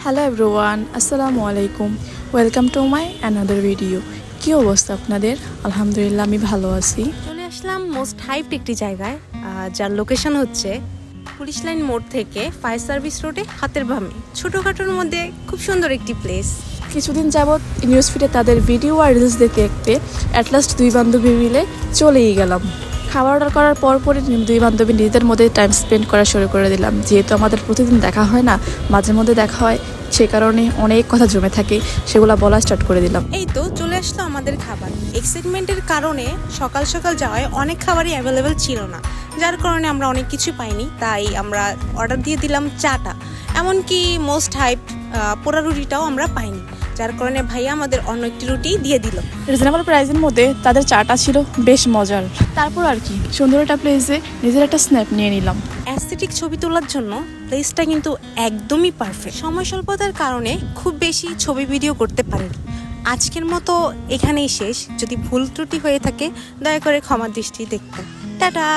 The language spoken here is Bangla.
হ্যালো এভরিওয়ান, আসসালামু আলাইকুম। Welcome to my another video. কী অবস্থা আপনাদের? আলহামদুলিল্লাহ, আমি ভালো আছি। চলে আসলাম মোস্ট হাইপড একটি জায়গায়, যার লোকেশন হচ্ছে পুলিশ লাইন মোড় থেকে ফায়ার সার্ভিস রোডে হাতের বামে, ছোটোখাটোর মধ্যে খুব সুন্দর একটি প্লেস। কিছুদিন যাবৎ নিউজ ফিডে তাদের ভিডিও আর রিলস দেখতে দেখতে অ্যাটলাস্ট দুই বান্ধবী মিলে চলেই গেলাম। খাবার অর্ডার করার পরপরই দুই বান্ধবী নিজেদের মধ্যে টাইম স্পেন্ড করা শুরু করে দিলাম। যেহেতু আমাদের প্রতিদিন দেখা হয় না, মাঝে মধ্যে দেখা হয়, সে কারণে অনেক কথা জমে থাকে, সেগুলো বলা স্টার্ট করে দিলাম। এই তো চলে আসলো আমাদের খাবার। এক্সাইটমেন্টের কারণে সকাল সকাল যাওয়ায় অনেক খাবারই অ্যাভেলেবেল ছিল না, যার কারণে আমরা অনেক কিছু পাইনি। তাই আমরা অর্ডার দিয়ে দিলাম চাটা, এমনকি মোস্ট হাইপ পোড়া রুটিটাও আমরা পাইনি, যার কারণে ভাইয়া আমাদের অন্য একটি রুটি দিয়ে দিল। রিজনেবল প্রাইসের মধ্যে তাদের চাটা ছিল বেশ মজার। তারপর আর কি, সুন্দর একটা প্লেসে নিজের একটা স্ন্যাপ নিয়ে নিলাম। অ্যাস্থেটিক ছবি তোলার জন্য প্লেসটা কিন্তু একদমই পারফেক্ট। সময় স্বল্পতার কারণে খুব বেশি ছবি ভিডিও করতে পারিনি। আজকের মতো এখানেই শেষ। যদি ভুল ত্রুটি হয়ে থাকে দয়া করে ক্ষমার দৃষ্টি দেখবেন। টাটা।